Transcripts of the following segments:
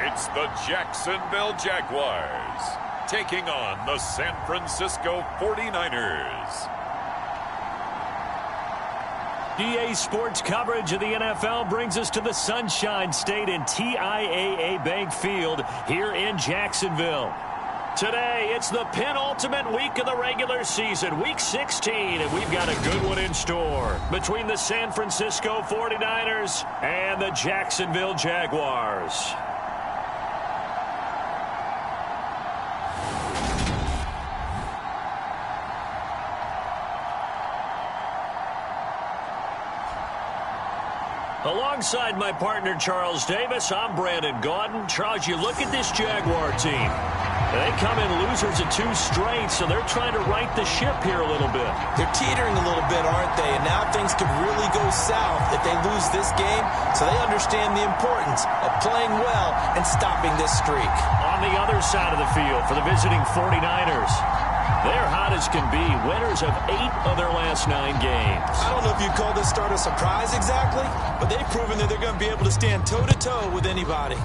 It's the Jacksonville Jaguars taking on the San Francisco 49ers. EA Sports coverage of the NFL brings us to the Sunshine State and TIAA Bank Field here in Jacksonville. Today, it's the penultimate week of the regular season, Week 16, and we've got a good one in store between the San Francisco 49ers and the Jacksonville Jaguars. Alongside my partner, Charles Davis, I'm Brandon Gaudin. Charles, you look at this Jaguar team. They come in losers of 2 straight, so they're trying to right the ship here a little bit. They're teetering a little bit, aren't they? And now things could really go south if they lose this game, so they understand the importance of playing well and stopping this streak. On the other side of the field for the visiting 49ers, they're hot as can be, winners of 8 of their last 9 games. I don't know if you'd call this start a surprise exactly, but they've proven that they're going to be able to stand toe-to-toe with anybody.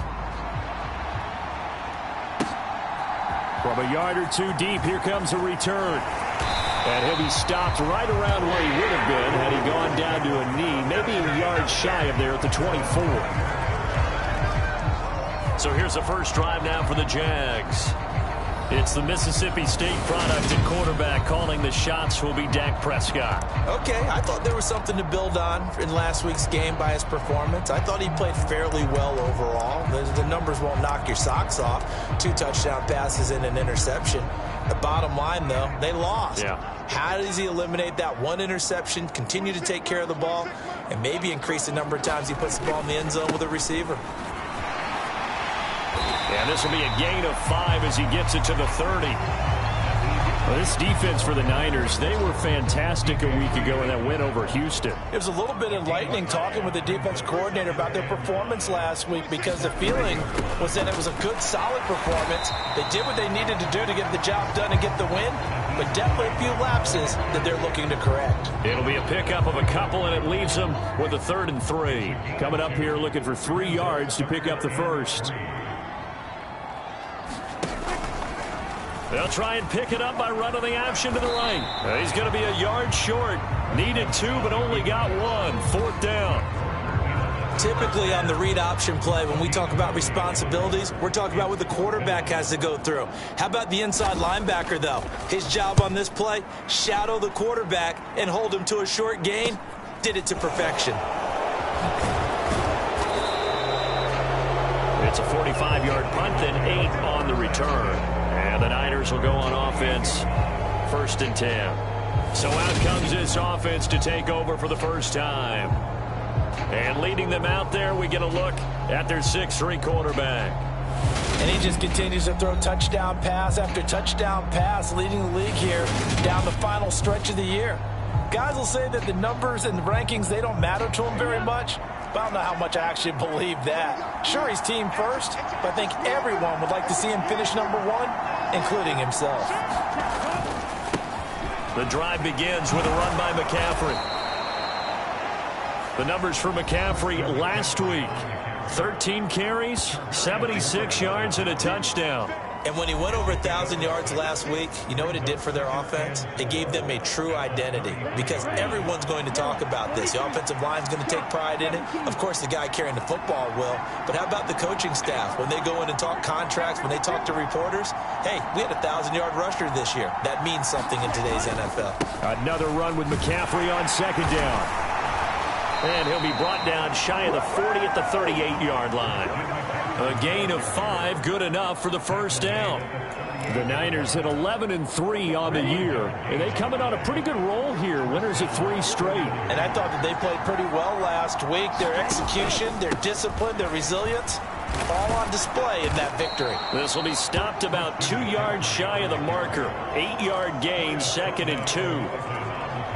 From a yard or 2 deep, here comes a return. And he'll be stopped right around where he would have been had he gone down to a knee, maybe a yard shy of there at the 24. So here's the first drive now for the Jags. It's the Mississippi State product at quarterback. Calling the shots will be Dak Prescott. Okay, I thought there was something to build on in last week's game by his performance. I thought he played fairly well overall. The numbers won't knock your socks off. 2 touchdown passes and an interception. The bottom line, though, they lost. Yeah. How does he eliminate that 1 interception, continue to take care of the ball, and maybe increase the number of times he puts the ball in the end zone with a receiver? And this will be a gain of 5 as he gets it to the 30. Well, this defense for the Niners, they were fantastic a week ago in that win over Houston. It was a little bit enlightening talking with the defense coordinator about their performance last week, because the feeling was that it was a good, solid performance. They did what they needed to do to get the job done and get the win, but definitely a few lapses that they're looking to correct. It'll be a pickup of a couple, and it leaves them with a 3rd and 3. Coming up here looking for 3 yards to pick up the first. They'll try and pick it up by running the option to the right. He's going to be a yard short. Needed 2, but only got 1. 4th down. Typically on the read option play, when we talk about responsibilities, we're talking about what the quarterback has to go through. How about the inside linebacker, though? His job on this play, shadow the quarterback and hold him to a short gain. Did it to perfection. It's a 45-yard punt, then 8 on the return. And the Niners will go on offense, 1st and 10. So out comes this offense to take over for the first time. And leading them out there, we get a look at their 6'3" quarterback. And he just continues to throw touchdown pass after touchdown pass, leading the league here down the final stretch of the year. Guys will say that the numbers and the rankings, they don't matter to him very much. But I don't know how much I actually believe that. Sure, he's team first, but I think everyone would like to see him finish number 1, including himself. The drive begins with a run by McCaffrey. The numbers for McCaffrey last week: 13 carries, 76 yards, and a touchdown. And when he went over 1,000 yards last week, you know what it did for their offense? It gave them a true identity, because everyone's going to talk about this. The offensive line's going to take pride in it. Of course, the guy carrying the football will. But how about the coaching staff? When they go in and talk contracts, when they talk to reporters, hey, we had a 1,000-yard rusher this year. That means something in today's NFL. Another run with McCaffrey on 2nd down. And he'll be brought down shy of the 40 at the 38-yard line. A gain of 5, good enough for the 1st down. The Niners at 11-3 on the year, and they coming on a pretty good roll here, winners of 3 straight. And I thought that they played pretty well last week. Their execution, their discipline, their resilience, all on display in that victory. This will be stopped about 2 yards shy of the marker. 8-yard gain, 2nd and 2.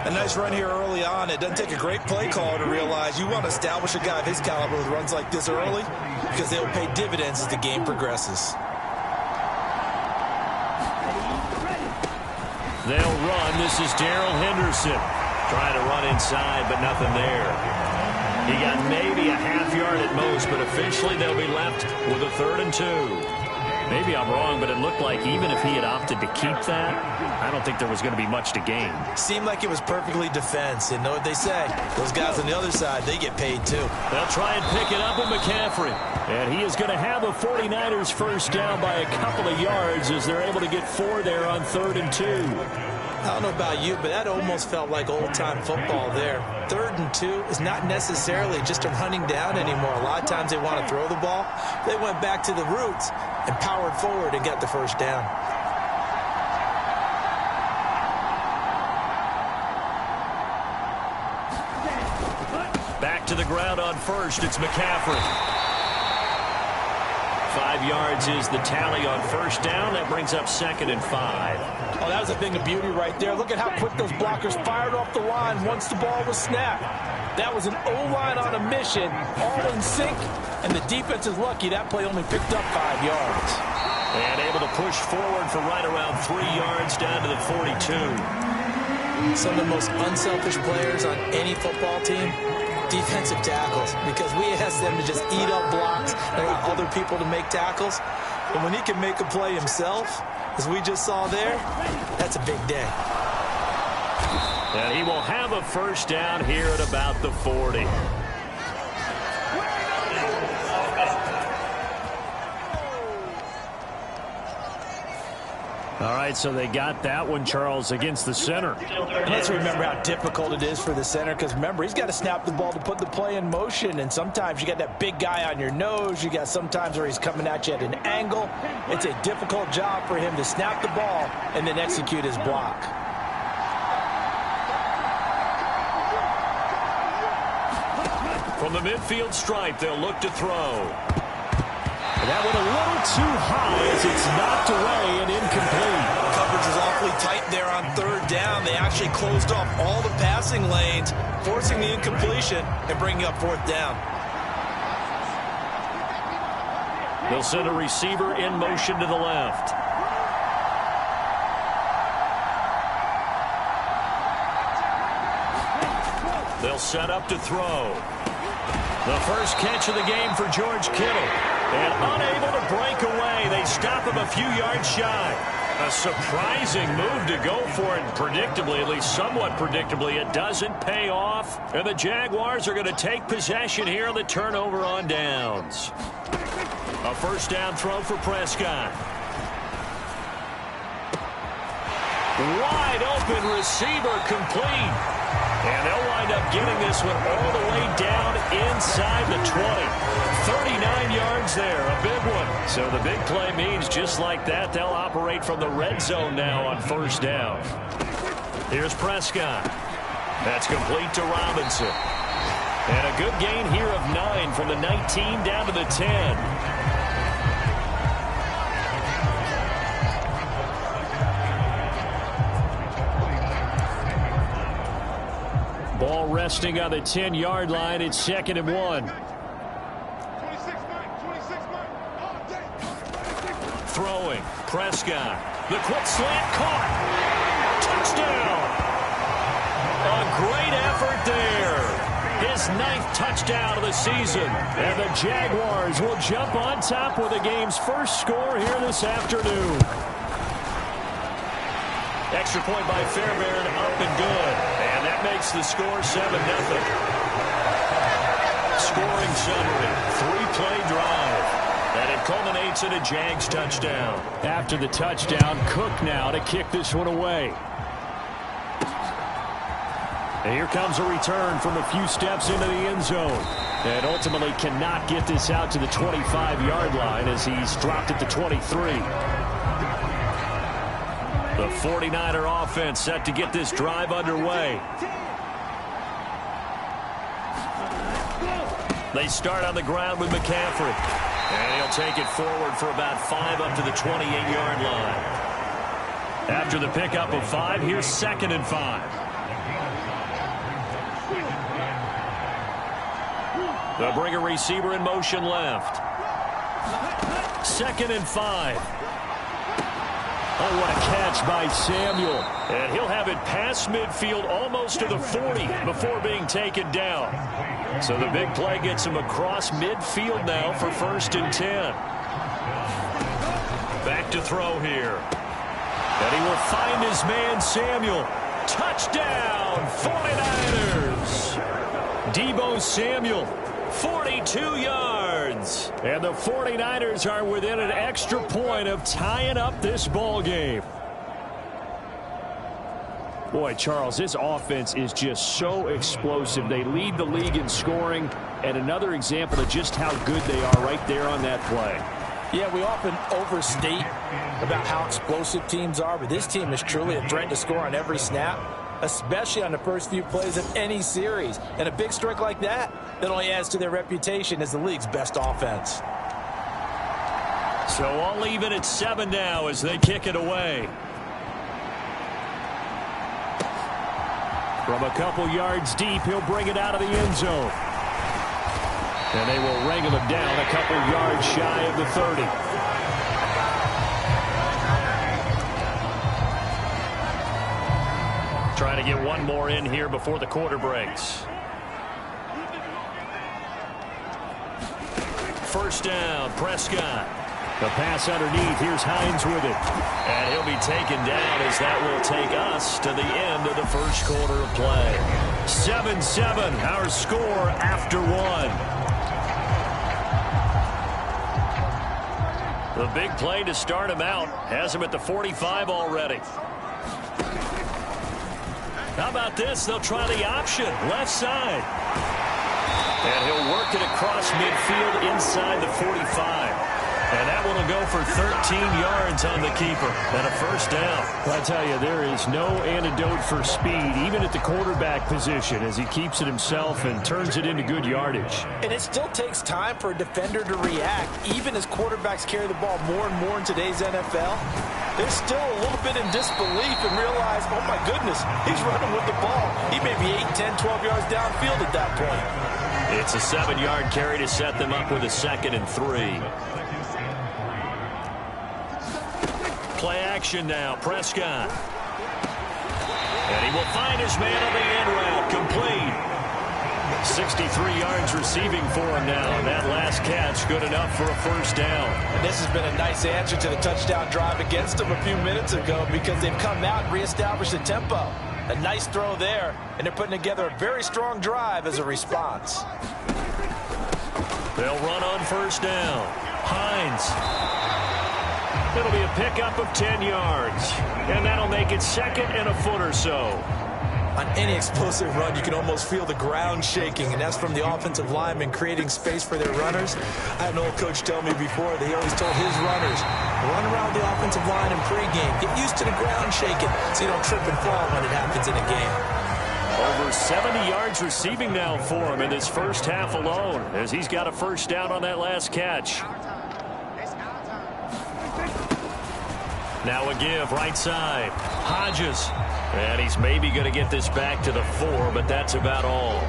A nice run here early on. It doesn't take a great play caller to realize you want to establish a guy of his caliber with runs like this early, because they will pay dividends as the game progresses. They'll run. This is Darrell Henderson. Trying to run inside, but nothing there. He got maybe a half yard at most, but officially they'll be left with a 3rd and 2. Maybe I'm wrong, but it looked like even if he had opted to keep that, I don't think there was going to be much to gain. Seemed like it was perfectly defense. And know what they say? Those guys on the other side, they get paid too. They'll try and pick it up with McCaffrey. And he is going to have a 49ers first down by a couple of yards as they're able to get 4 there on 3rd and 2. I don't know about you, but that almost felt like old-time football there. 3rd and 2 is not necessarily just a running down anymore. A lot of times they want to throw the ball. They went back to the roots and powered forward and got the first down. Back to the ground on first. It's McCaffrey. 5 yards is the tally on first down. That brings up 2nd and 5. Oh, that was a thing of beauty right there. Look at how quick those blockers fired off the line once the ball was snapped. That was an O-line on a mission, all in sync, and the defense is lucky that play only picked up 5 yards. And able to push forward for right around 3 yards down to the 42. Some of the most unselfish players on any football team, defensive tackles, because we ask them to just eat up blocks and allow other people to make tackles. But when he can make a play himself, as we just saw there, that's a big day. And he will have a first down here at about the 40. All right, so they got that one, Charles, against the center. And let's remember how difficult it is for the center, because remember, he's got to snap the ball to put the play in motion, and sometimes you got that big guy on your nose. You got sometimes where he's coming at you at an angle. It's a difficult job for him to snap the ball and then execute his block. From the midfield stripe, they'll look to throw. That went a little too high as it's knocked away and incomplete. Coverage is awfully tight there on 3rd down. They actually closed off all the passing lanes, forcing the incompletion and bringing up 4th down. They'll send a receiver in motion to the left. They'll set up to throw. The first catch of the game for George Kittle. And unable to break away. They stop him a few yards shy. A surprising move to go for it. Predictably, at least somewhat predictably, it doesn't pay off. And the Jaguars are going to take possession here on the turnover on downs. A first down throw for Prescott. Wide open receiver complete. And they'll wind up getting this one all the way down inside the 20. 39 yards there, a big one. So the big play means just like that, they'll operate from the red zone now on first down. Here's Prescott. That's complete to Robinson. And a good gain here of 9 from the 19 down to the 10. Ball resting on the 10-yard line. It's 2nd and 1. Throwing. Prescott. The quick slant caught. Touchdown. A great effort there. His 9th touchdown of the season. And the Jaguars will jump on top with the game's first score here this afternoon. Extra point by Fairbairn, up and good. And that makes the score 7-0. Scoring summary, 3-play drive. And it culminates in a Jags touchdown. After the touchdown, Cook now to kick this one away. And here comes a return from a few steps into the end zone. And ultimately cannot get this out to the 25-yard line as he's dropped at the 23. The 49er offense set to get this drive underway. They start on the ground with McCaffrey. And he'll take it forward for about 5 up to the 28-yard line. After the pickup of 5, here's 2nd and 5. They'll bring a receiver in motion left. 2nd and 5. Oh, what a catch by Samuel. And he'll have it past midfield almost to the 40 before being taken down. So the big play gets him across midfield now for 1st and 10. Back to throw here. And he will find his man Samuel. Touchdown, 49ers. Deebo Samuel, 42 yards. And the 49ers are within an extra point of tying up this ball game. Boy, Charles, this offense is just so explosive. They lead the league in scoring, and another example of just how good they are right there on that play. Yeah, we often overstate about how explosive teams are, but this team is truly a threat to score on every snap, especially on the first few plays of any series. And a big strike like that only adds to their reputation as the league's best offense. So all even at 7 now as they kick it away. From a couple yards deep, he'll bring it out of the end zone. And they will wrangle him down a couple yards shy of the 30. Trying to get one more in here before the quarter breaks. First down, Prescott. The pass underneath. Here's Hines with it. And he'll be taken down as that will take us to the end of the first quarter of play. 7-7, our score after 1. The big play to start him out has him at the 45 already. How about this? They'll try the option, left side. And he'll work it across midfield inside the 45. And that one will go for 13 yards on the keeper and a first down. I tell you, there is no antidote for speed, even at the quarterback position, as he keeps it himself and turns it into good yardage. And it still takes time for a defender to react, even as quarterbacks carry the ball more and more in today's NFL. They're still a little bit in disbelief and realize, oh my goodness, he's running with the ball. He may be 8, 10, 12 yards downfield at that point. It's a 7-yard carry to set them up with a 2nd and 3. Play action now, Prescott. And he will find his man on the end route, complete. 63 yards receiving for him now, and that last catch good enough for a first down. And this has been a nice answer to the touchdown drive against them a few minutes ago because they've come out and reestablished the tempo. A nice throw there, and they're putting together a very strong drive as a response. They'll run on first down. Hines. It'll be a pickup of 10 yards. And that'll make it 2nd and a foot or so. On any explosive run, you can almost feel the ground shaking, and that's from the offensive linemen creating space for their runners. I had an old coach tell me before that he always told his runners, run around the offensive line in pregame. Get used to the ground shaking so you don't trip and fall when it happens in a game. Over 70 yards receiving now for him in this first half alone, as he's got a first down on that last catch. Now a give, right side. Hodges. And he's maybe going to get this back to the 4, but that's about all.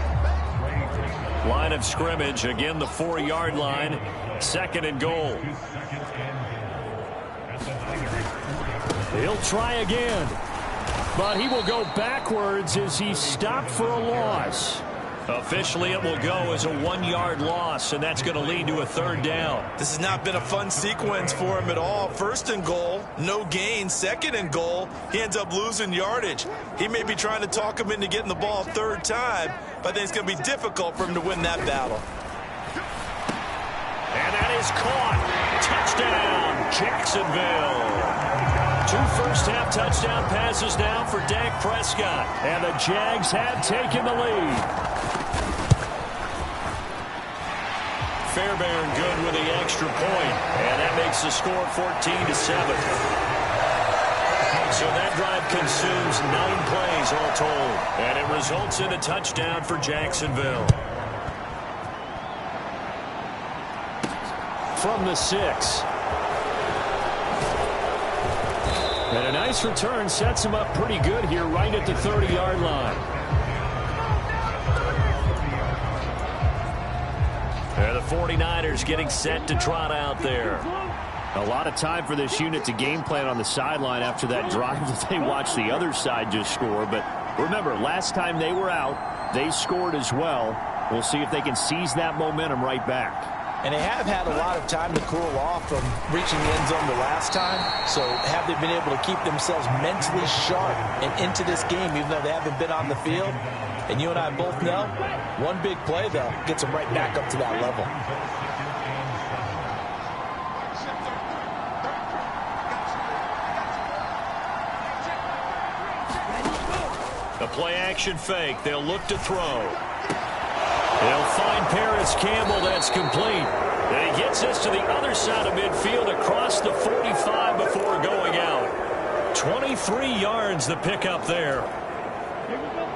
Line of scrimmage, again the 4-yard line. 2nd and goal. He'll try again. But he will go backwards as he's stopped for a loss. Officially, it will go as a 1-yard loss, and that's going to lead to a 3rd down. This has not been a fun sequence for him at all. 1st and goal, no gain. 2nd and goal, he ends up losing yardage. He may be trying to talk him into getting the ball 3rd time, but I think it's going to be difficult for him to win that battle. And that is caught. Touchdown, Jacksonville. 2 first-half touchdown passes now for Dak Prescott. And the Jags have taken the lead. Fairbairn good with the extra point, and that makes the score 14-7. So that drive consumes 9 plays all told, and it results in a touchdown for Jacksonville. From the 6. And a nice return sets him up pretty good here right at the 30-yard line. And the 49ers getting set to trot out there. A lot of time for this unit to game plan on the sideline after that drive that they watched the other side just score. But remember, last time they were out, they scored as well. We'll see if they can seize that momentum right back. And they have had a lot of time to cool off from reaching the end zone the last time. So have they been able to keep themselves mentally sharp and into this game, even though they haven't been on the field? And you and I both know, one big play, though, gets them right back up to that level. The play-action fake. They'll look to throw. They'll find Paris Campbell. That's complete. And he gets this to the other side of midfield across the 45 before going out. 23 yards the pickup there.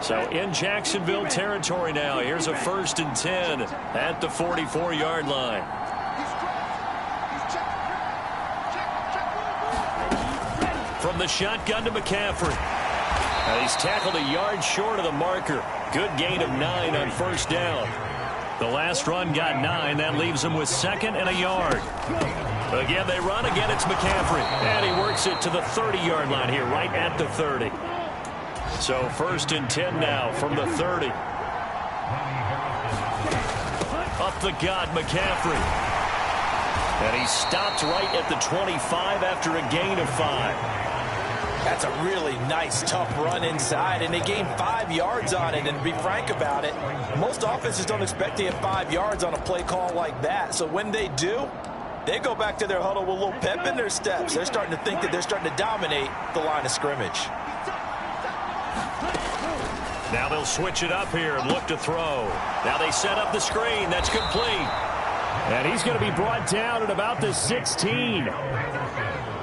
So in Jacksonville territory now. Here's a 1st and 10 at the 44-yard line. From the shotgun to McCaffrey. He's tackled a yard short of the marker. Good gain of 9 on 1st down. The last run got 9. That leaves him with 2nd and a yard. Again, they run. Again, it's McCaffrey. And he works it to the 30-yard line here, right at the 30. So 1st and 10 now from the 30. Up the gut, McCaffrey. And he stopped right at the 25 after a gain of 5. That's a really nice, tough run inside, and they gained 5 yards on it. And to be frank about it, most offenses don't expect to get 5 yards on a play call like that. So when they do, they go back to their huddle with a little pep in their steps. They're starting to think that they're starting to dominate the line of scrimmage. Now they'll switch it up here and look to throw. Now they set up the screen. That's complete. And he's going to be brought down at about the 16.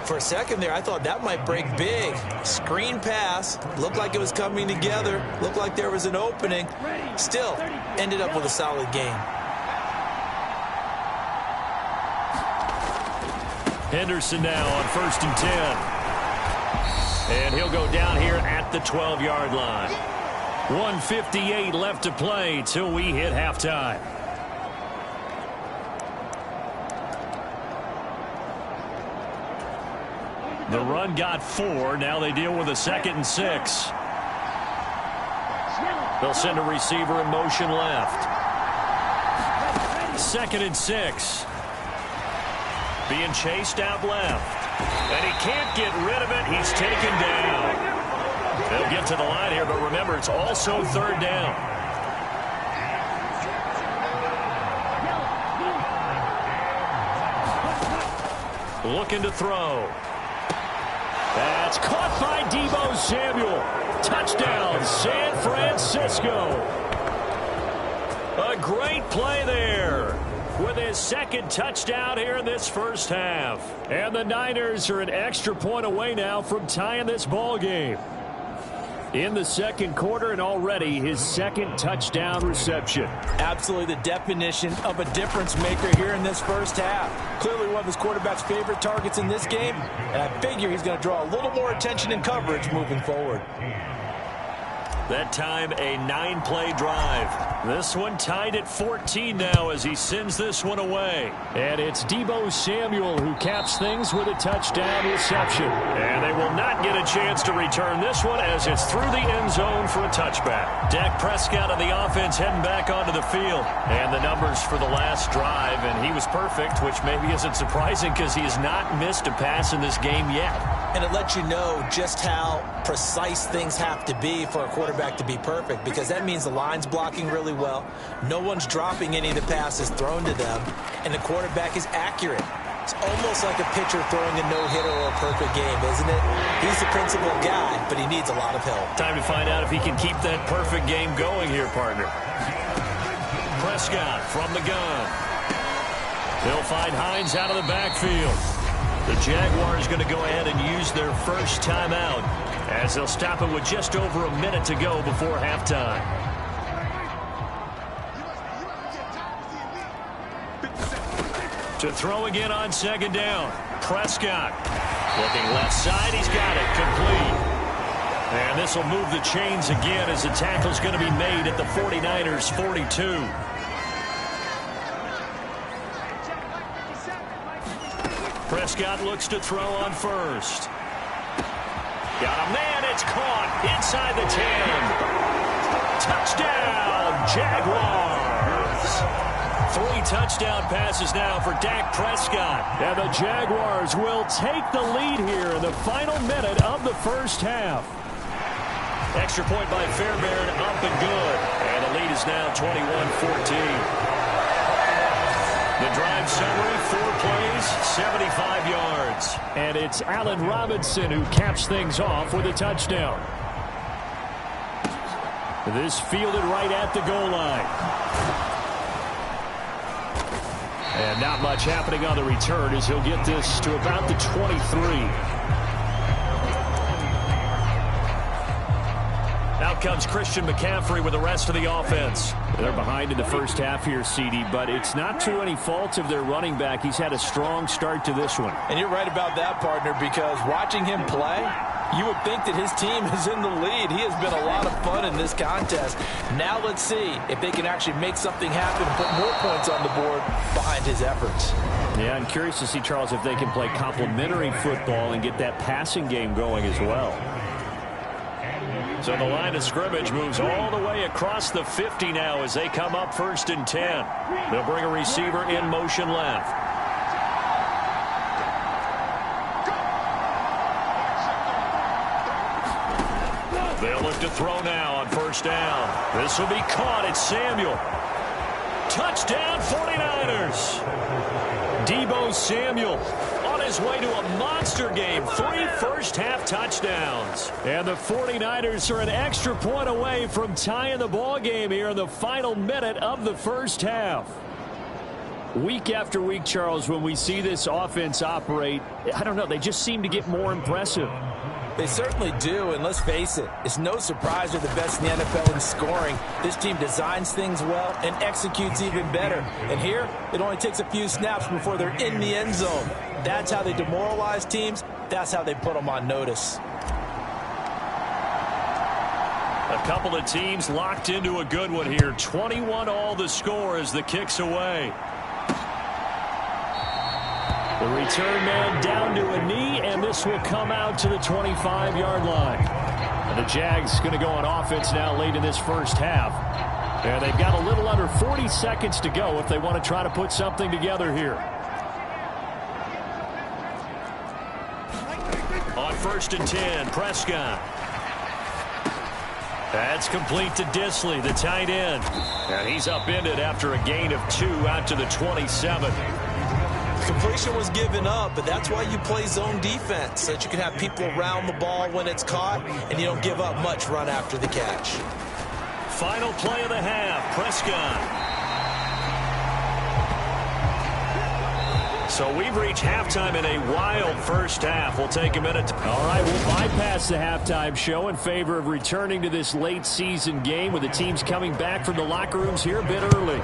For a second there, I thought that might break big. Screen pass. Looked like it was coming together. Looked like there was an opening. Still, ended up with a solid gain. Henderson now on 1st and 10. And he'll go down here at the 12-yard line. 1:58 left to play till we hit halftime. The run got 4. Now they deal with a 2nd and 6. They'll send a receiver in motion left. 2nd and 6. Being chased out left. And he can't get rid of it. He's taken down. They'll get to the line here, but remember, it's also 3rd down. Looking to throw. That's caught by Deebo Samuel. Touchdown, San Francisco. A great play there with his 2nd touchdown here in this first half. And the Niners are an extra point away now from tying this ball game. In the 2nd quarter, and already his 2nd touchdown reception. Absolutely the definition of a difference maker here in this first half. Clearly one of his quarterback's favorite targets in this game, and I figure he's going to draw a little more attention and coverage moving forward. That time, a 9-play drive. This one tied at 14 now as he sends this one away. And it's Deebo Samuel who caps things with a touchdown reception. And they will not get a chance to return this one as it's through the end zone for a touchback. Dak Prescott of the offense heading back onto the field. And the numbers for the last drive, and he was perfect, which maybe isn't surprising because he has not missed a pass in this game yet. And it lets you know just how precise things have to be for a quarterback to be perfect, because that means the line's blocking really well. No one's dropping any of the passes thrown to them, and the quarterback is accurate. It's almost like a pitcher throwing a no-hitter or a perfect game, isn't it? He's the principal guy, but he needs a lot of help. Time to find out if he can keep that perfect game going here, partner. Prescott from the gun. They'll find Hines out of the backfield. The Jaguars going to go ahead and use their first timeout as they'll stop it with just over a minute to go before halftime. To throw again on 2nd down. Prescott looking left side. He's got it complete. And this will move the chains again as the tackle's going to be made at the 49ers 42. Prescott looks to throw on 1st. Got a man. It's caught inside the Touchdown, Jaguars. 3 touchdown passes now for Dak Prescott. And the Jaguars will take the lead here in the final minute of the first half. Extra point by Fairbairn, up and good. And the lead is now 21-14. The drive summary, 4 plays, 75 yards. And it's Allen Robinson who caps things off with a touchdown. This fielded right at the goal line. And not much happening on the return as he'll get this to about the 23. Out comes Christian McCaffrey with the rest of the offense. They're behind in the first half here, CD, but it's not to any fault of their running back. He's had a strong start to this one. And you're right about that, partner, because watching him play, you would think that his team is in the lead. He has been a lot of fun in this contest. Now let's see if they can actually make something happen and put more points on the board behind his efforts. Yeah, I'm curious to see, Charles, if they can play complementary football and get that passing game going as well. So the line of scrimmage moves all the way across the 50 now as they come up 1st and 10. They'll bring a receiver in motion left. They'll look to throw now on 1st down. This will be caught. It's Samuel. Touchdown 49ers. Deebo Samuel on his way to a monster game. 3 first-half touchdowns. And the 49ers are an extra point away from tying the ball game here in the final minute of the first half. Week after week, Charles, when we see this offense operate, I don't know, they just seem to get more impressive. They certainly do, and let's face it, it's no surprise they're the best in the NFL in scoring. This team designs things well and executes even better. And here, it only takes a few snaps before they're in the end zone. That's how they demoralize teams. That's how they put them on notice. A couple of teams locked into a good one here. 21 all the score as the kick's away. The return man down to a knee, and this will come out to the 25-yard line. And the Jags going to go on offense now late in this first half. And they've got a little under 40 seconds to go if they want to try to put something together here. On 1st and 10, Prescott. That's complete to Disley, the tight end. And he's upended after a gain of 2 out to the 27. Completion was given up, but that's why you play zone defense, so that you can have people around the ball when it's caught, and you don't give up much run after the catch. Final play of the half, Prescott. So we've reached halftime in a wild first half. We'll take a minute. All right, we'll bypass the halftime show in favor of returning to this late season game with the teams coming back from the locker rooms here a bit early.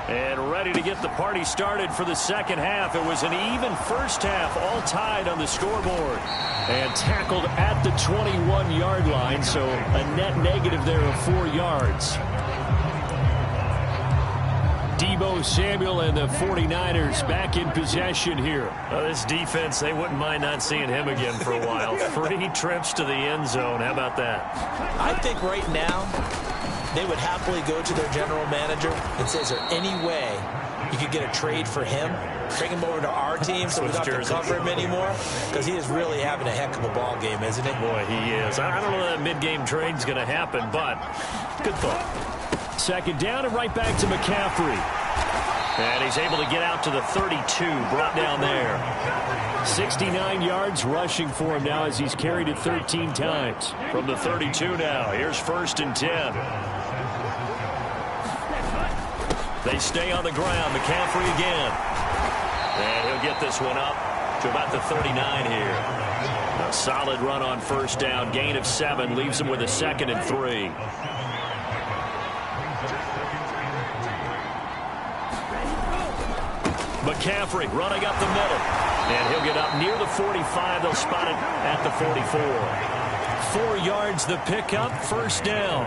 And ready to get the party started for the second half. It was an even first half, all tied on the scoreboard. And tackled at the 21-yard line, so a net negative there of 4 yards. Deebo Samuel and the 49ers back in possession here. This defense, they wouldn't mind not seeing him again for a while. 3 trips to the end zone. How about that? I think right now they would happily go to their general manager and say, is there any way you could get a trade for him? Bring him over to our team so we don't have to cover him anymore? Because he is really having a heck of a ball game, isn't he? Boy, he is. I don't know that mid-game trade's going to happen, but good thought. Second down and right back to McCaffrey. And he's able to get out to the 32, brought down there. 69 yards rushing for him now as he's carried it 13 times. From the 32 now, here's 1st and 10. They stay on the ground. McCaffrey again. And he'll get this one up to about the 39 here. A solid run on 1st down. Gain of 7 leaves him with a 2nd and 3. McCaffrey running up the middle. And he'll get up near the 45. They'll spot it at the 44. 4 yards the pickup, 1st down.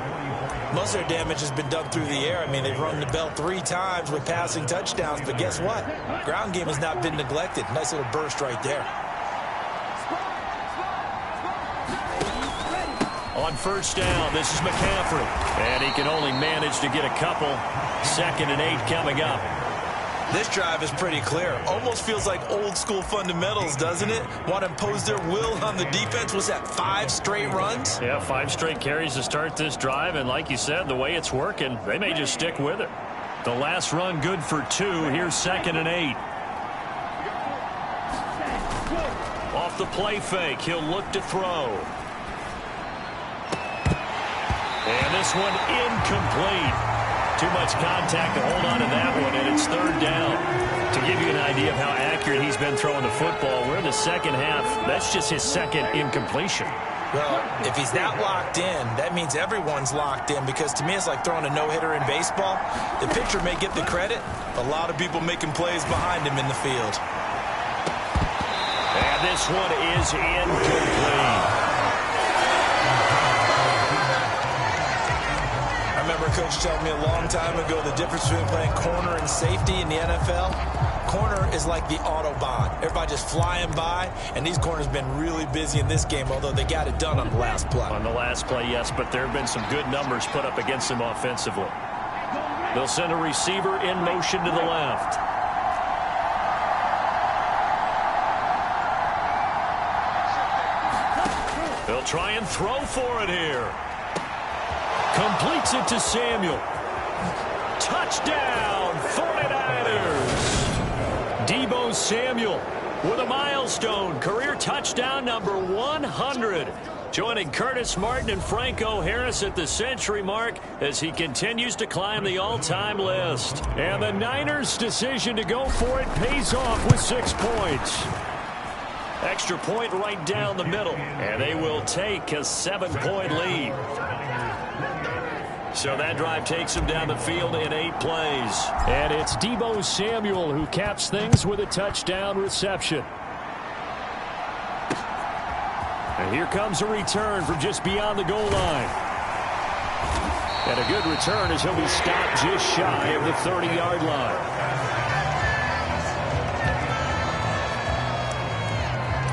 Most of their damage has been done through the air. I mean, they've rung the bell 3 times with passing touchdowns, but guess what? Ground game has not been neglected. Nice little burst right there. On first down, this is McCaffrey. And he can only manage to get a couple. 2nd and 8 coming up. This drive is pretty clear. Almost feels like old school fundamentals, doesn't it? Want to impose their will on the defense. Was that 5 straight runs? Yeah, 5 straight carries to start this drive. And like you said, the way it's working, they may just stick with it. The last run good for 2. Here's 2nd and 8. Off the play fake, he'll look to throw. And this one incomplete. Too much contact to hold on to that one, and it's 3rd down. To give you an idea of how accurate he's been throwing the football, we're in the second half. That's just his 2nd incompletion. Well, if he's that locked in, that means everyone's locked in, because to me it's like throwing a no-hitter in baseball. The pitcher may get the credit. A lot of people making plays behind him in the field. And this one is incomplete. I remember Coach telling me a long time ago the difference between playing corner and safety in the NFL. Corner is like the Autobahn. Everybody just flying by, and these corners have been really busy in this game, although they got it done on the last play. On the last play, yes, but there have been some good numbers put up against them offensively. They'll send a receiver in motion to the left. They'll try and throw for it here. Completes it to Samuel. Touchdown, 49ers. Deebo Samuel with a milestone. Career touchdown number 100. Joining Curtis Martin and Franco Harris at the century mark as he continues to climb the all-time list. And the Niners' decision to go for it pays off with 6 points. Extra point right down the middle. And they will take a 7-point lead. So that drive takes him down the field in 8 plays. And it's Deebo Samuel who caps things with a touchdown reception. And here comes a return from just beyond the goal line. And a good return as he'll be stopped just shy of the 30-yard line.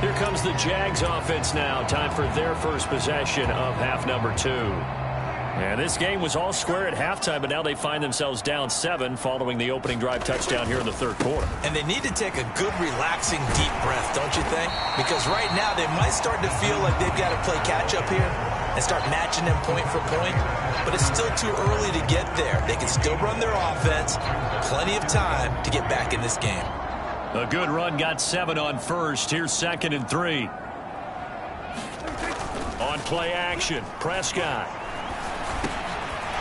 Here comes the Jags offense now. Time for their first possession of half number 2. And this game was all square at halftime, but now they find themselves down 7 following the opening drive touchdown here in the 3rd quarter. And they need to take a good, relaxing, deep breath, don't you think? Because right now they might start to feel like they've got to play catch-up here and start matching them point for point. But it's still too early to get there. They can still run their offense. Plenty of time to get back in this game. A good run got 7 on first. Here's 2nd and 3. On play action, Prescott.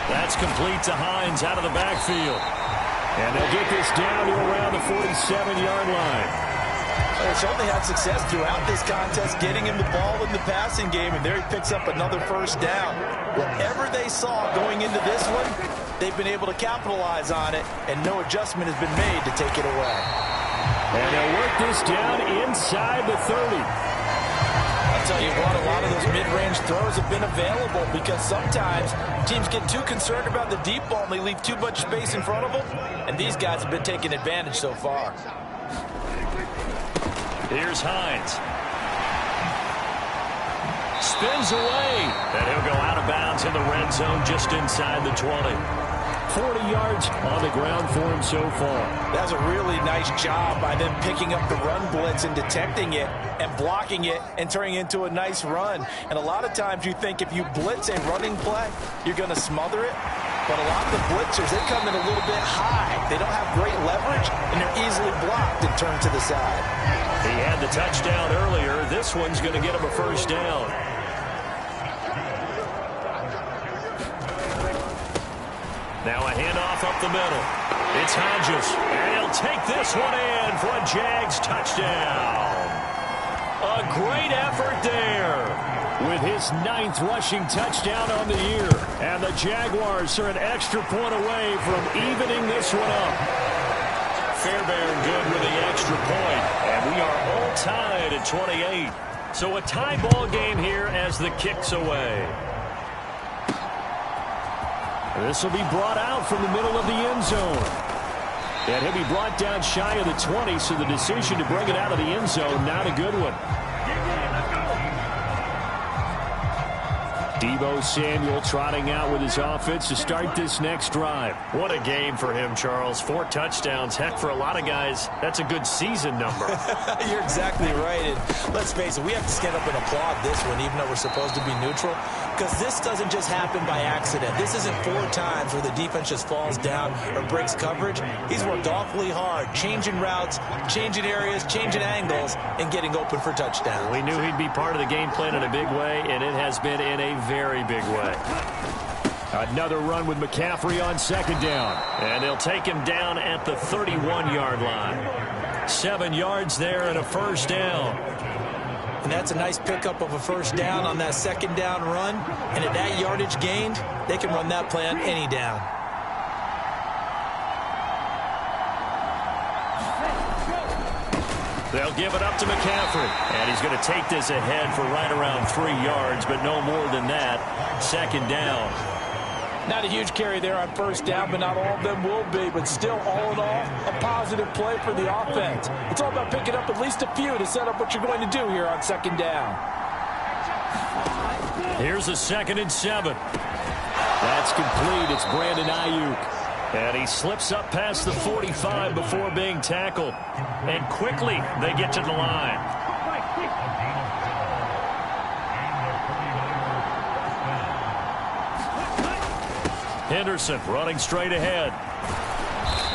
That's complete to Hines out of the backfield. And they'll get this down to around the 47-yard line. They certainly had success throughout this contest getting him the ball in the passing game, and there he picks up another first down. Whatever they saw going into this one, they've been able to capitalize on it, and no adjustment has been made to take it away. And they'll work this down inside the 30. I'll tell you what, a lot of those mid-range throws have been available because sometimes teams get too concerned about the deep ball and they leave too much space in front of them, and these guys have been taking advantage so far. Here's Hines. Spins away, and he'll go out of bounds in the red zone just inside the 20. 40 yards on the ground for him so far. That's a really nice job by them picking up the run blitz and detecting it and blocking it and turning it into a nice run. And a lot of times you think if you blitz a running play, you're going to smother it. But a lot of the blitzers, they come in a little bit high. They don't have great leverage, and they're easily blocked and turned to the side. He had the touchdown earlier. This one's going to get him a first down. Now a handoff up the middle. It's Hodges, and he'll take this one in for a Jags touchdown. A great effort there. With his 9th rushing touchdown on the year. And the Jaguars are an extra point away from evening this one up. Fairbairn good with the extra point, and we are all tied at 28. So a tie ball game here as the kick's away. This will be brought out from the middle of the end zone. And he'll be brought down shy of the 20, so the decision to bring it out of the end zone, not a good one. Deebo Samuel trotting out with his offense to start this next drive. What a game for him, Charles. 4 touchdowns. Heck, for a lot of guys, that's a good season number. You're exactly right. And let's face it, we have to stand up and applaud this one, even though we're supposed to be neutral, because this doesn't just happen by accident. This isn't 4 times where the defense just falls down or breaks coverage. He's worked awfully hard, changing routes, changing areas, changing angles, and getting open for touchdowns. We knew he'd be part of the game plan in a big way, and it has been in a very big way. Another run with McCaffrey on 2nd down. And they'll take him down at the 31-yard line. 7 yards there and a first down. And that's a nice pickup of a first down on that 2nd down run. And at that yardage gained, they can run that play on any down. They'll give it up to McCaffrey. And he's going to take this ahead for right around 3 yards, but no more than that. 2nd down. Not a huge carry there on first down, but not all of them will be. But still, all in all, a positive play for the offense. It's all about picking up at least a few to set up what you're going to do here on 2nd down. Here's a 2nd and 7. That's complete. It's Brandon Ayuk. And he slips up past the 45 before being tackled. And quickly, they get to the line. Henderson running straight ahead.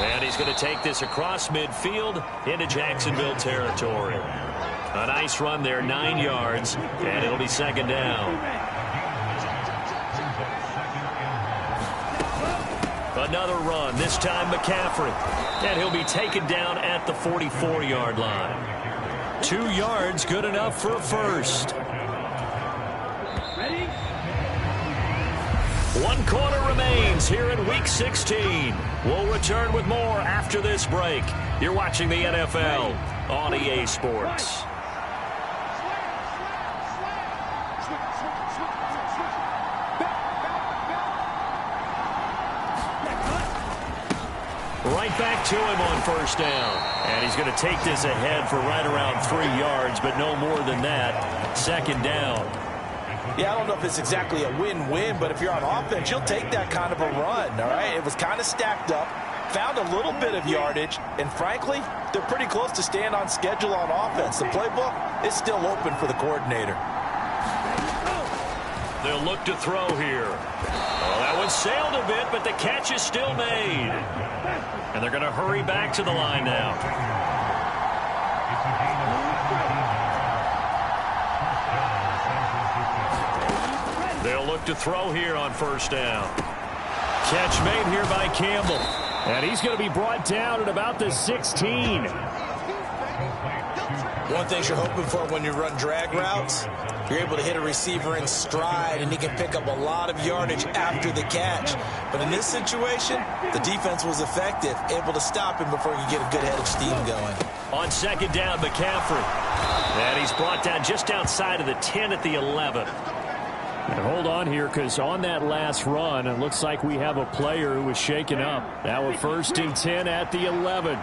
And he's going to take this across midfield into Jacksonville territory. A nice run there, 9 yards, and it'll be 2nd down. Another run, this time McCaffrey. And he'll be taken down at the 44-yard line. 2 yards, good enough for a first. 1 quarter remains here in Week 16. We'll return with more after this break. You're watching the NFL on EA Sports. Right back to him on first down. And he's going to take this ahead for right around 3 yards, but no more than that. 2nd down. Yeah, I don't know if it's exactly a win-win, but if you're on offense, you'll take that kind of a run, all right? It was kind of stacked up, found a little bit of yardage, and frankly, they're pretty close to staying on schedule on offense. The playbook is still open for the coordinator. They'll look to throw here. Oh, that one sailed a bit, but the catch is still made. And they're going to hurry back to the line now. They'll look to throw here on first down. Catch made here by Campbell. And he's going to be brought down at about the 16. One thing you're hoping for when you run drag routes, you're able to hit a receiver in stride, and he can pick up a lot of yardage after the catch. But in this situation, the defense was effective, able to stop him before he could get a good head of steam going. On 2nd down, McCaffrey. And he's brought down just outside of the 10 at the 11. And hold on here, because on that last run, it looks like we have a player who was shaken up. Now a 1st and 10 at the 11.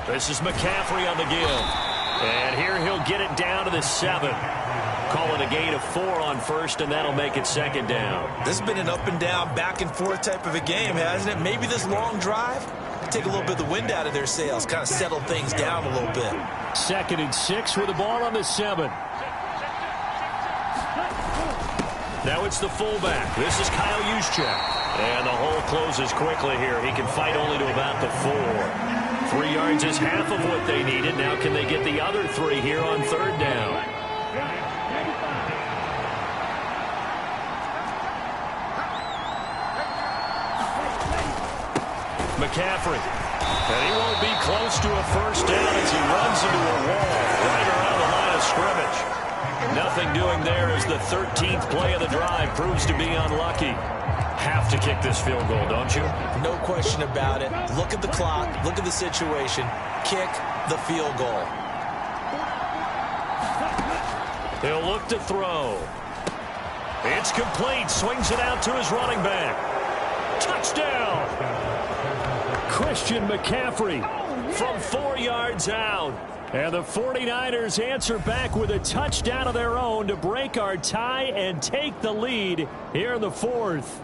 This is McCaffrey on the give. And here he'll get it down to the 7. Call it a gain of 4 on first, and that'll make it 2nd down. This has been an up and down, back and forth type of a game, hasn't it? Maybe this long drive take a little bit of the wind out of their sails, kind of settle things down a little bit. 2nd and 6 with the ball on the 7. Now it's the fullback. This is Kyle Juszczyk. And the hole closes quickly here. He can fight only to about the 4. 3 yards is half of what they needed. Now can they get the other 3 here on 3rd down? McCaffrey. And he won't be close to a first down as he runs into a wall right around the line of scrimmage. Nothing doing there as the 13th play of the drive proves to be unlucky. Have to kick this field goal, don't you? No question about it. Look at the clock. Look at the situation. Kick the field goal. He'll look to throw. It's complete. Swings it out to his running back. Touchdown! Christian McCaffrey from 4 yards out. And the 49ers answer back with a touchdown of their own to break our tie and take the lead here in the fourth.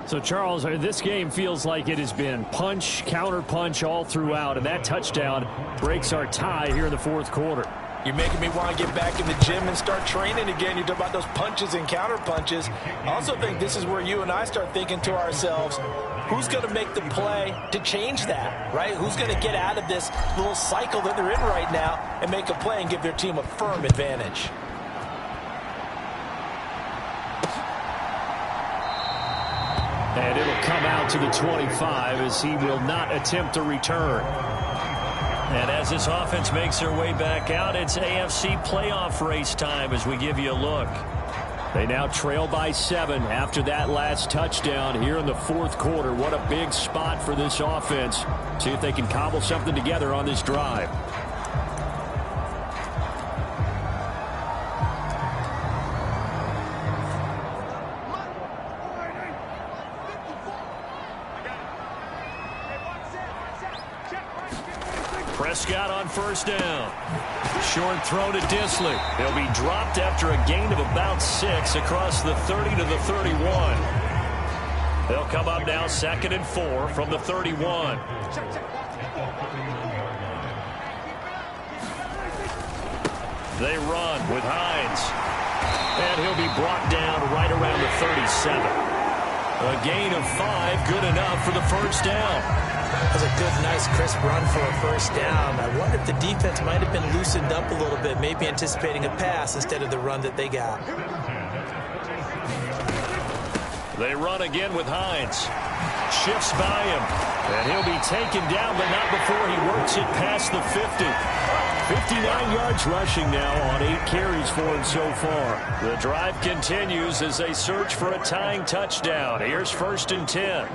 So, Charles, this game feels like it has been punch, counter-punch all throughout, and that touchdown breaks our tie here in the fourth quarter. You're making me want to get back in the gym and start training again. You talk about those punches and counter punches. I also think this is where you and I start thinking to ourselves, who's going to make the play to change that, right? Who's going to get out of this little cycle that they're in right now and make a play and give their team a firm advantage? And it'll come out to the 25 as he will not attempt a return. And as this offense makes their way back out, it's AFC playoff race time as we give you a look. They now trail by 7 after that last touchdown here in the fourth quarter. What a big spot for this offense. See if they can cobble something together on this drive. Prescott on first down. Short throw to Disley. He'll be dropped after a gain of about 6 across the 30 to the 31. They'll come up now 2nd and 4 from the 31. They run with Hines. And he'll be brought down right around the 37. A gain of 5, good enough for the first down. That was a good, nice, crisp run for a first down. I wonder if the defense might have been loosened up a little bit, maybe anticipating a pass instead of the run that they got. They run again with Hines. Shifts by him. And he'll be taken down, but not before he works it past the 50. 59 yards rushing now on 8 carries for him so far. The drive continues as they search for a tying touchdown. Here's 1st and 10.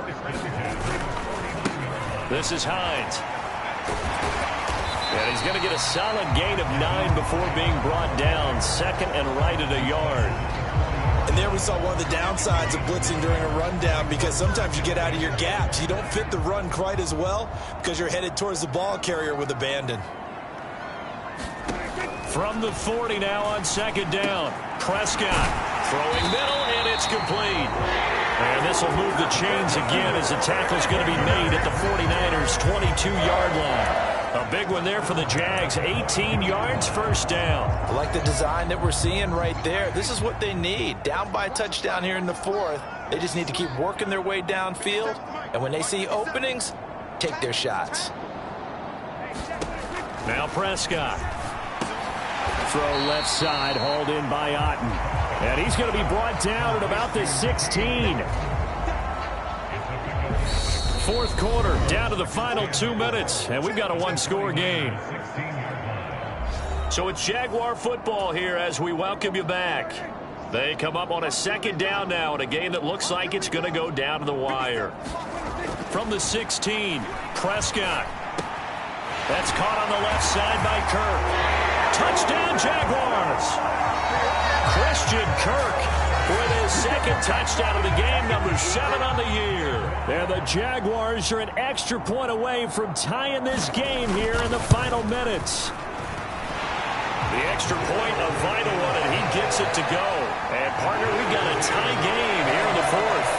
This is Hines. And he's going to get a solid gain of 9 before being brought down. 2nd and right at a yard. And there we saw one of the downsides of blitzing during a rundown, because sometimes you get out of your gaps. You don't fit the run quite as well because you're headed towards the ball carrier with abandon. From the 40 now on 2nd down. Prescott throwing middle, and it's complete. And this will move the chains again as the tackle's going to be made at the 49ers' 22-yard line. A big one there for the Jags. 18 yards, first down. I like the design that we're seeing right there. This is what they need. Down by a touchdown here in the fourth. They just need to keep working their way downfield. And when they see openings, take their shots. Now Prescott. Throw left side, hauled in by Otten. And he's going to be brought down at about the 16. Fourth quarter, down to the final 2 minutes, and we've got a one-score game. So it's Jaguar football here as we welcome you back. They come up on a 2nd down now in a game that looks like it's going to go down to the wire. From the 16, Prescott. That's caught on the left side by Kirk. Touchdown, Jaguars. Christian Kirk with his 2nd touchdown of the game, number 7 on the year. And the Jaguars are an extra point away from tying this game here in the final minutes. The extra point, a vital one, and he gets it to go. And, partner, we've got a tie game here in the fourth.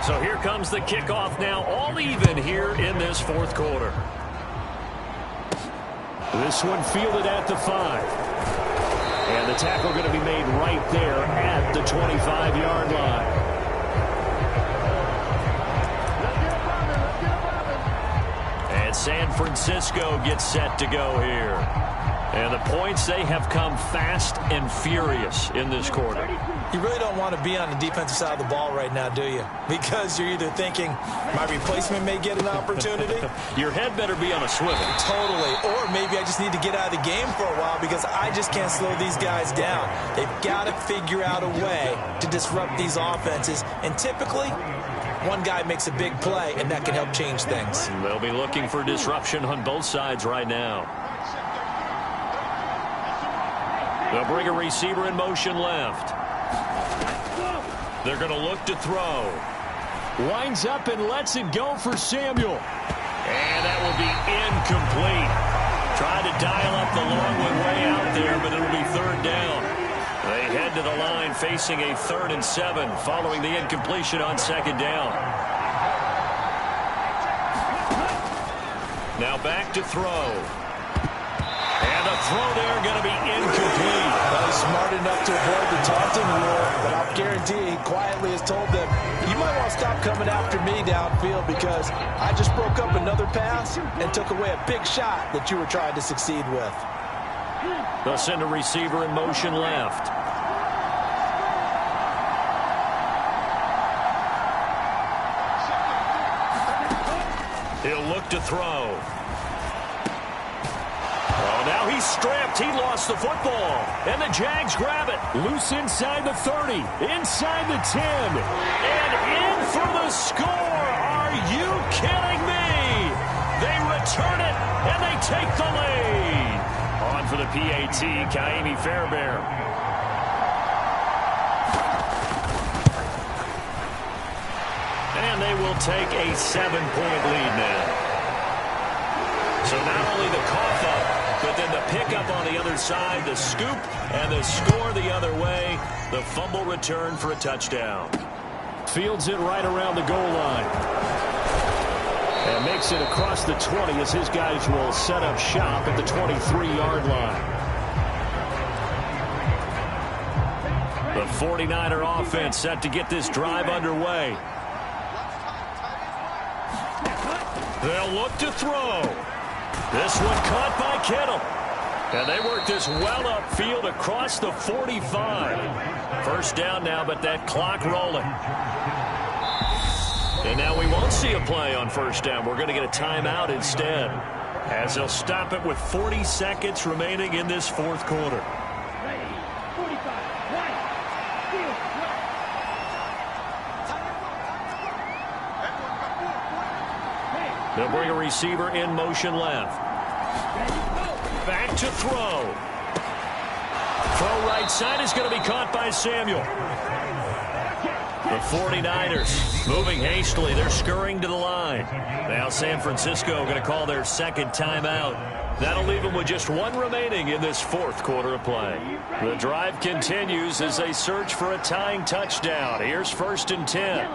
So here comes the kickoff now, all even here in this fourth quarter. This one fielded at the 5. And the tackle going to be made right there at the 25-yard line. And San Francisco gets set to go here. And the points, they have come fast and furious in this quarter. You really don't want to be on the defensive side of the ball right now, do you? Because you're either thinking, my replacement may get an opportunity. Your head better be on a swivel. Totally. Or maybe I just need to get out of the game for a while because I just can't slow these guys down. They've got to figure out a way to disrupt these offenses. And typically, one guy makes a big play, and that can help change things. They'll be looking for disruption on both sides right now. They'll bring a receiver in motion left. They're going to look to throw. Lines up and lets it go for Samuel. And that will be incomplete. Tried to dial up the long one way out there, but it'll be third down. They head to the line facing a 3rd and 7 following the incompletion on 2nd down. Now back to throw. And the throw there going to be incomplete. Well, he's smart enough to avoid the taunting rule, but I'll guarantee he quietly has told them, you might want to stop coming after me downfield because I just broke up another pass and took away a big shot that you were trying to succeed with. They'll send a receiver in motion left. He'll look to throw. Oh, now he's strapped. He lost the football. And the Jags grab it. Loose inside the 30. Inside the 10. And in for the score. Are you kidding me? They return it, and they take the lead. On for the PAT, Kaimi Fairbairn. And they will take a 7-point lead now. So not only the cough up, but then the pickup on the other side, the scoop, and the score the other way. The fumble return for a touchdown. Fields it right around the goal line. And makes it across the 20 as his guys will set up shop at the 23-yard line. The 49er offense set to get this drive underway. They'll look to throw. This one caught by Kittle. And they work this well upfield across the 45. First down now, but that clock rolling. And now we won't see a play on first down. We're going to get a timeout instead, as they'll stop it with 40 seconds remaining in this 4th quarter. They'll bring a receiver in motion left. Back to throw. Throw right side is going to be caught by Samuel. The 49ers moving hastily. They're scurrying to the line. Now San Francisco going to call their 2nd timeout. That'll leave them with just 1 remaining in this 4th quarter of play. The drive continues as they search for a tying touchdown. Here's 1st and 10.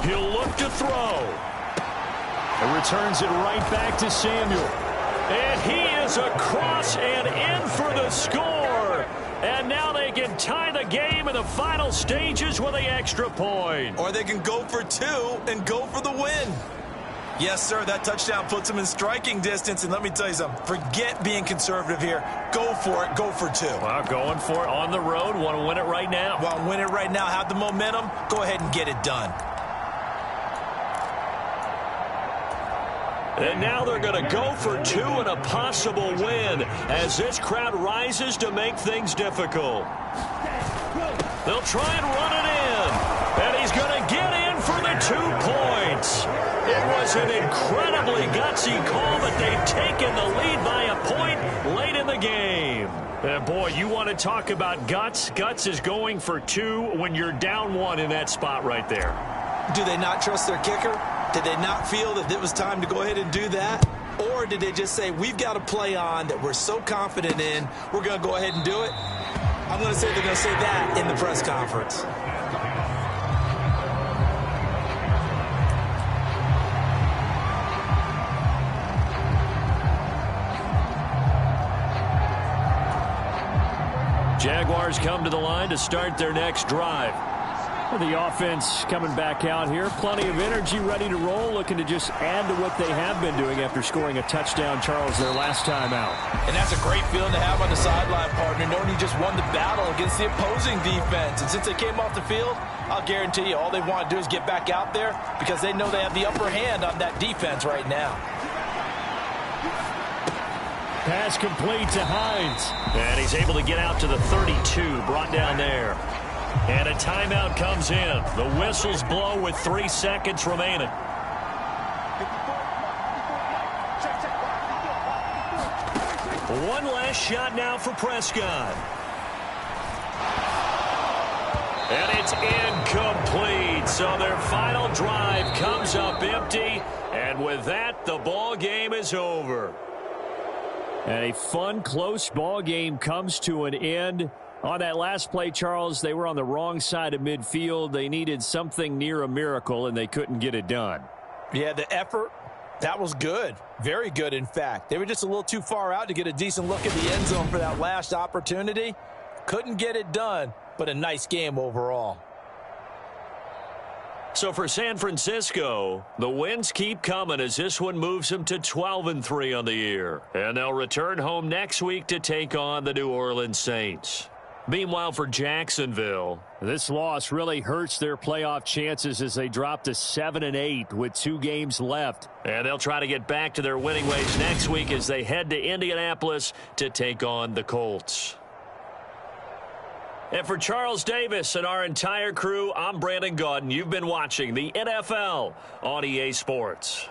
He'll look to throw. And returns it right back to Samuel. And he is across and in for the score. And now they can tie the game in the final stages with the extra point. Or they can go for 2 and go for the win. Yes, sir, that touchdown puts them in striking distance. And let me tell you something, forget being conservative here. Go for it, go for 2. Well, going for it on the road. Want to win it right now. Want to win it right now, have the momentum, go ahead and get it done. And now they're going to go for 2 and a possible win as this crowd rises to make things difficult. They'll try and run it in. And he's going to get in for the 2 points. It was an incredibly gutsy call, but they've taken the lead by a point late in the game. And boy, you want to talk about guts. Guts is going for 2 when you're down 1 in that spot right there. Do they not trust their kicker? Did they not feel that it was time to go ahead and do that? Or did they just say, we've got a play on that we're so confident in, we're going to go ahead and do it? I'm going to say they're going to say that in the press conference. Jaguars come to the line to start their next drive. The offense coming back out here. Plenty of energy, ready to roll, looking to just add to what they have been doing after scoring a touchdown, Charles, their last time out. And that's a great feeling to have on the sideline, partner, knowing you just won the battle against the opposing defense. And since they came off the field, I'll guarantee you all they want to do is get back out there because they know they have the upper hand on that defense right now. Pass complete to Hines. And he's able to get out to the 32, brought down there. And a timeout comes in. The whistles blow with 3 seconds remaining. One last shot now for Prescott. And it's incomplete. So their final drive comes up empty. And with that, the ball game is over. And a fun, close ball game comes to an end. On that last play, Charles, they were on the wrong side of midfield. They needed something near a miracle, and they couldn't get it done. Yeah, the effort, that was good. Very good, in fact. They were just a little too far out to get a decent look at the end zone for that last opportunity. Couldn't get it done, but a nice game overall. So for San Francisco, the wins keep coming as this one moves them to 12-3 on the year. And they'll return home next week to take on the New Orleans Saints. Meanwhile, for Jacksonville, this loss really hurts their playoff chances as they drop to 7-8 with 2 games left. And they'll try to get back to their winning ways next week as they head to Indianapolis to take on the Colts. And for Charles Davis and our entire crew, I'm Brandon Gaudin. You've been watching the NFL on EA Sports.